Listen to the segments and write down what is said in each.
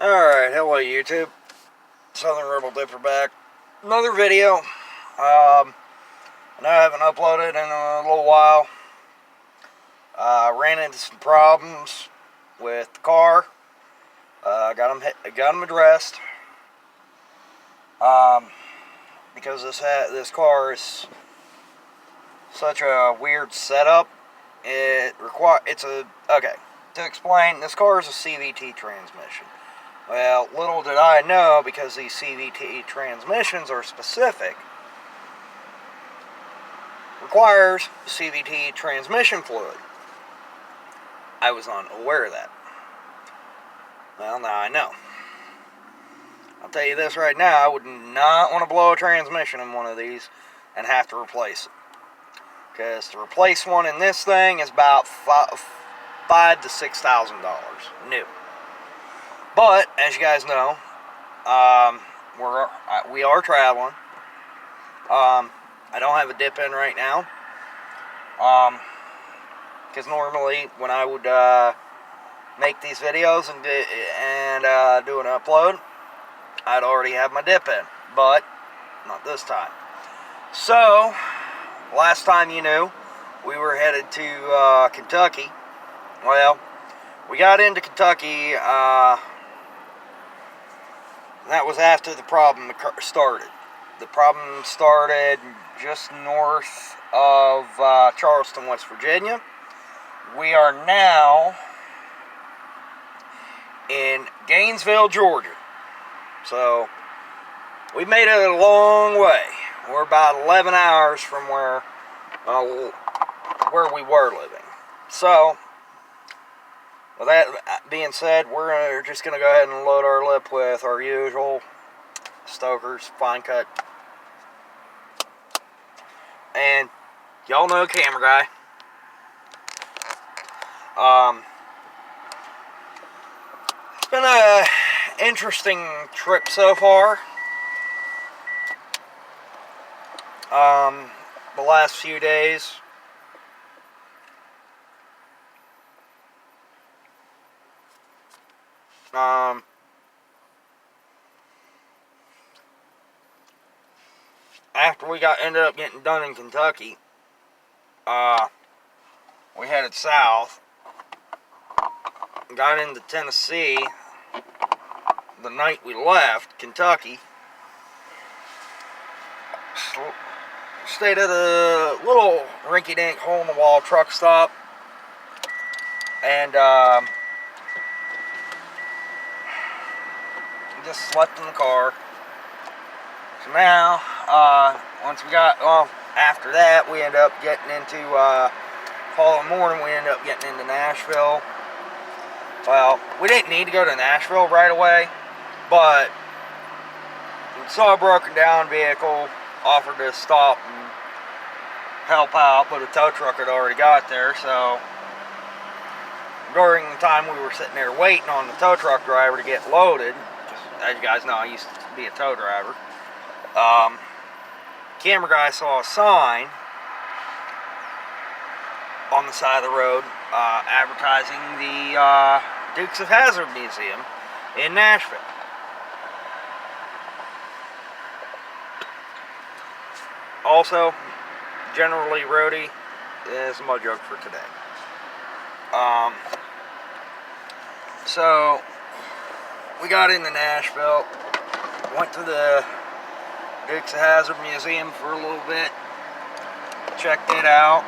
Alright, hello YouTube. Southern Rebel Dipper back. Another video. I know I haven't uploaded in a little while. Ran into some problems with the car. Got them addressed. Because this car is such a weird setup. Okay, to explain, this car is a CVT transmission. Well, little did I know, because these CVT transmissions are specific, requires CVT transmission fluid. I was unaware of that. Well, now I know. I'll tell you this right now, I would not want to blow a transmission in one of these and have to replace it. Because to replace one in this thing is about $5,000 to $6,000 new. But, as you guys know, we are traveling. I don't have a dip in right now. Because normally, when I would make these videos and do an upload, I'd already have my dip in. But, not this time. So, last time you knew, we were headed to Kentucky. Well, we got into Kentucky, that was after the problem started. The problem started just north of Charleston, West Virginia. We are now in Gainesville, Georgia. So, we made it a long way. We're about 11 hours from where we were living. So, with that being said, we're just going to go ahead and load our lip with our usual Stoker's Fine Cut. And y'all know camera guy. It's been an interesting trip so far. The last few days. After we ended up getting done in Kentucky, we headed south, got into Tennessee the night we left Kentucky, stayed at a little rinky-dink hole-in-the-wall truck stop, and just slept in the car. So now, after that, we ended up getting into, following morning, we ended up getting into Nashville. Well, we didn't need to go to Nashville right away, but we saw a broken down vehicle, offered to stop and help out, but a tow truck had already got there, so during the time we were sitting there waiting on the tow truck driver to get loaded, as you guys know, I used to be a tow driver, camera guy saw a sign on the side of the road advertising the Dukes of Hazzard Museum in Nashville. Also, generally roadie is my joke for today. So we got into Nashville, went to the Dukes of Hazzard Museum for a little bit, checked it out,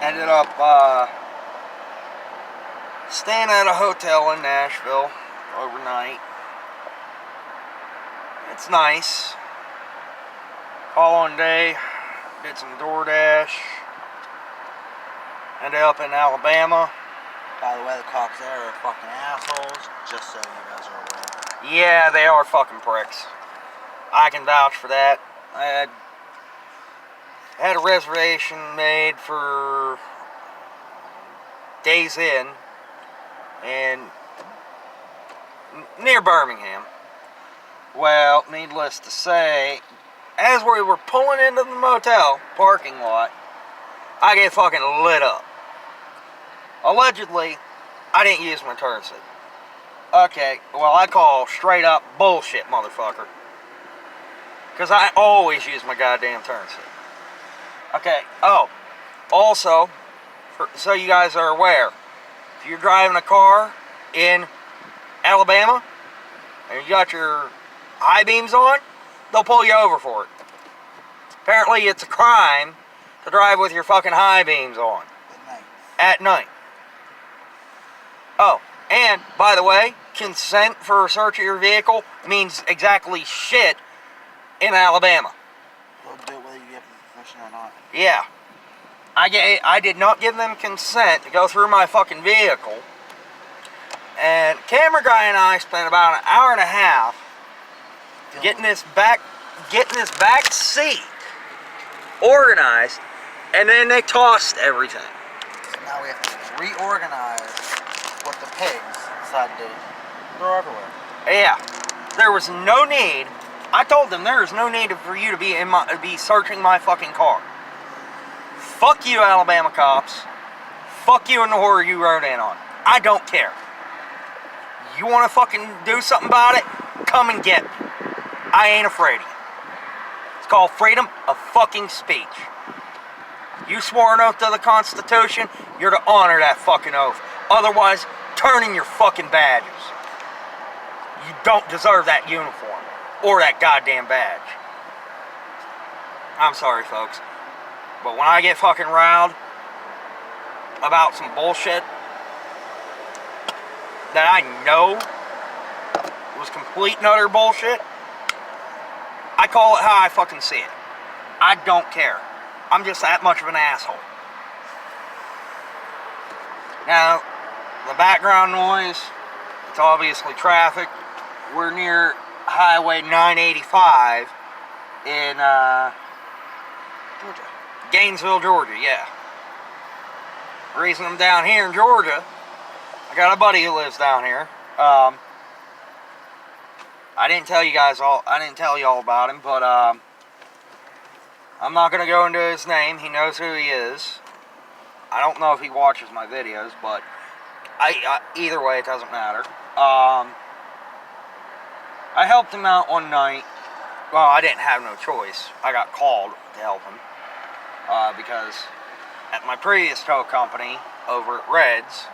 ended up staying at a hotel in Nashville overnight. It's nice. Following day, did some DoorDash, ended up in Alabama. By the way, the cops there are fucking assholes, just so you guys are aware. Yeah, they are fucking pricks. I can vouch for that. I had a reservation made for Days Inn near Birmingham. Well, needless to say, as we were pulling into the motel parking lot, I get fucking lit up. Allegedly, I didn't use my turn signal. Okay, well, I call straight up bullshit, motherfucker. Because I always use my goddamn turn signal. Okay, oh, also, so you guys are aware, if you're driving a car in Alabama and you got your high beams on, they'll pull you over for it. Apparently, it's a crime to drive with your fucking high beams on. At night. Oh, and, by the way, consent for a search of your vehicle means exactly shit in Alabama. They'll do it whether you get permission or not. Yeah. I did not give them consent to go through my fucking vehicle. And camera guy and I spent about an hour and a half getting this back seat organized, and then they tossed everything. So now we have to reorganize what the pigs decided to throw everywhere. Yeah. There was no need. I told them there is no need for you to be searching my fucking car. Fuck you, Alabama cops. Fuck you and the horror you rode in on. I don't care. You want to fucking do something about it? Come and get me. I ain't afraid of you. It's called freedom of fucking speech. You swore an oath to the Constitution, you're to honor that fucking oath. Otherwise, turn in your fucking badges. You don't deserve that uniform or that goddamn badge. I'm sorry, folks. But when I get fucking riled about some bullshit that I know was complete and utter bullshit, I call it how I fucking see it. I don't care. I'm just that much of an asshole. Now, the background noise, it's obviously traffic. We're near Highway 985 in Georgia. Gainesville, Georgia, yeah. The reason I'm down here in Georgia, I got a buddy who lives down here. I didn't tell you all about him, but I'm not gonna go into his name. He knows who he is. I don't know if he watches my videos, but either way, it doesn't matter. I helped him out one night. Well, I didn't have no choice. I got called to help him. Because at my previous tow company over at Reds,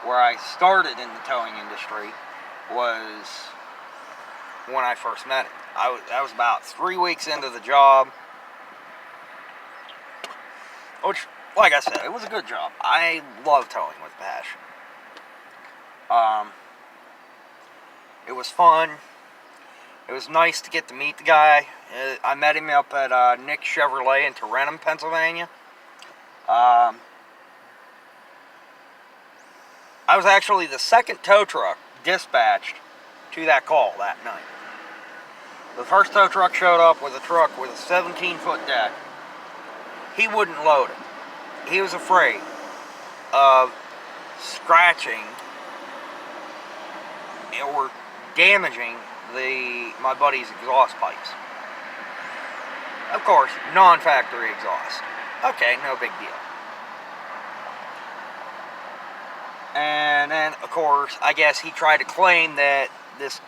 where I started in the towing industry, was when I first met him. I was about 3 weeks into the job, which, like I said, it was a good job. I love towing with passion. It was fun. It was nice to get to meet the guy. I met him up at Nick Chevrolet in Tarentum, Pennsylvania. I was actually the second tow truck dispatched to that call that night. The first tow truck showed up with a truck with a 17-foot deck. He wouldn't load it. He was afraid of scratching or damaging my buddy's exhaust pipes. Of course, non-factory exhaust. Okay, no big deal. And then, of course, I guess he tried to claim that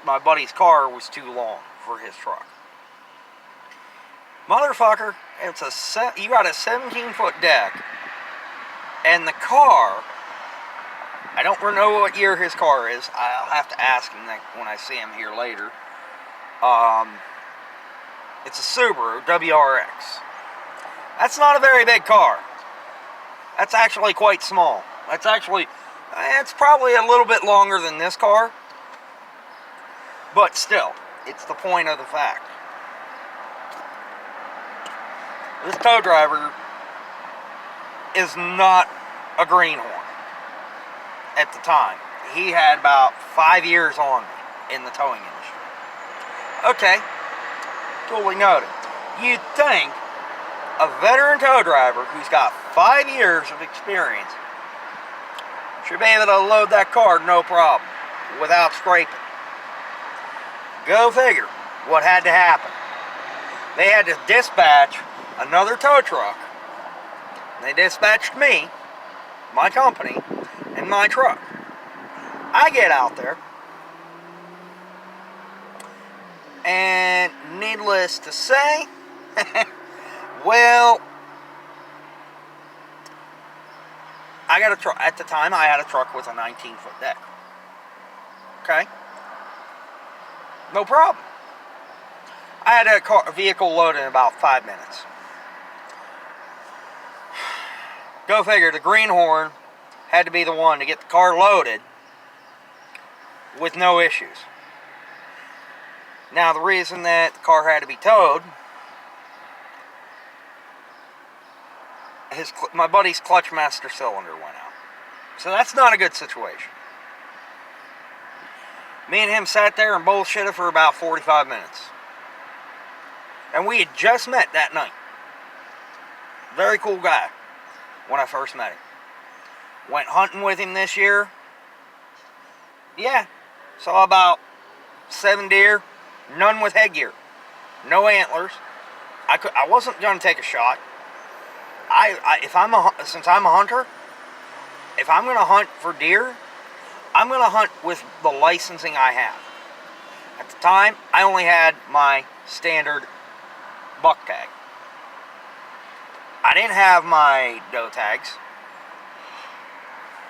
my buddy's car was too long for his truck. Motherfucker, you got a 17-foot deck, and the car, I don't know what year his car is. I'll have to ask him when I see him here later. It's a Subaru WRX. That's not a very big car. That's actually quite small. It's probably a little bit longer than this car. But still, it's the point of the fact. This tow driver is not a greenhorn at the time. He had about 5 years on me in the towing industry. Okay, totally noted. You'd think a veteran tow driver who's got 5 years of experience should be able to load that car no problem without scraping. Go figure what had to happen. They had to dispatch another tow truck. They dispatched me, my company, and my truck. I get out there. And needless to say, well, I got a truck. At the time, I had a truck with a 19-foot deck. Okay? No problem. I had a vehicle loaded in about 5 minutes. Go figure, the greenhorn had to be the one to get the car loaded with no issues. Now, the reason that the car had to be towed, my buddy's clutch master cylinder went out. So that's not a good situation. Me and him sat there and bullshitted for about 45 minutes. And we had just met that night. Very cool guy when I first met him. Went hunting with him this year. Yeah, saw about 7 deer. None with headgear. No antlers. I wasn't going to take a shot. Since I'm a hunter, if I'm going to hunt for deer, I'm going to hunt with the licensing I have. At the time, I only had my standard buck tag. I didn't have my doe tags,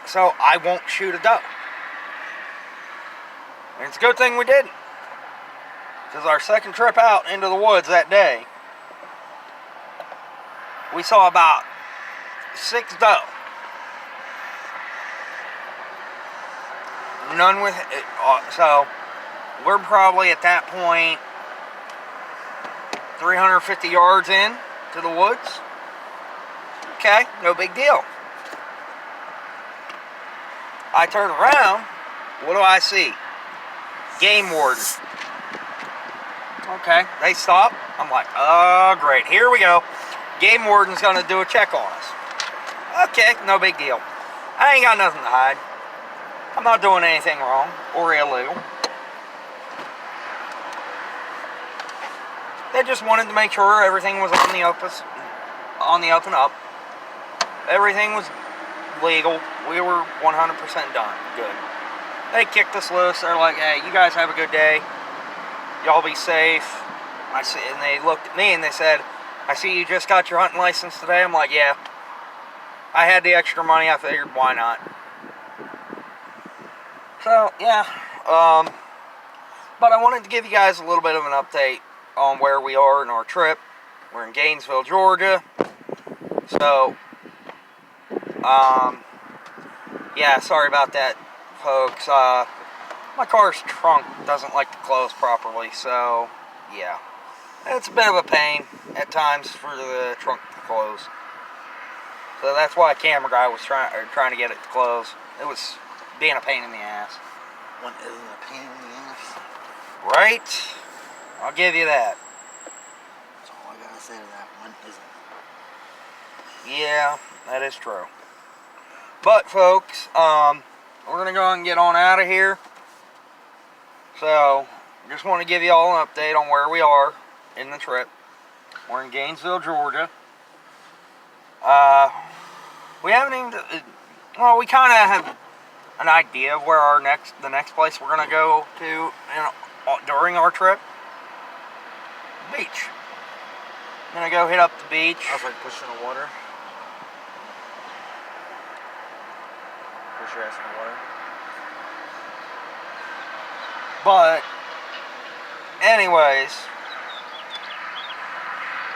so I won't shoot a doe. And it's a good thing we didn't, because our second trip out into the woods that day, we saw about 6 doe. None with so we're probably at that point 350 yards in to the woods. Okay, no big deal. I turn around, what do I see? Game warden. Okay, they stop. I'm like, oh great, here we go. Game warden's gonna do a check on us. Okay, no big deal. I ain't got nothing to hide. I'm not doing anything wrong or illegal. They just wanted to make sure everything was on the up and up. Everything was legal. We were 100% done. Good. They kicked us loose. They're like, hey, you guys have a good day. Y'all be safe. And they looked at me and they said, I see you just got your hunting license today. I'm like, yeah. I had the extra money. I figured, why not? So, yeah. But I wanted to give you guys a little bit of an update on where we are in our trip. We're in Gainesville, Georgia. So, yeah, sorry about that, folks. My car's trunk doesn't like to close properly, so, yeah. It's a bit of a pain at times for the trunk to close. So that's why a camera guy was trying to get it to close. It was being a pain in the ass. One isn't a pain in the ass. Right? I'll give you that. That's all I gotta say to that. One isn't. Yeah, that is true. But folks, we're gonna go and get on out of here. So, just want to give you all an update on where we are in the trip. We're in Gainesville, Georgia. We haven't even. Well, we kind of have an idea of where the next place we're gonna go to during our trip. Beach. I'm gonna go hit up the beach. I was like pushing the water. Push your ass in the water. But, anyways,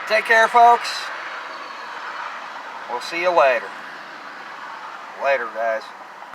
take care, folks. We'll see you later. Later, guys.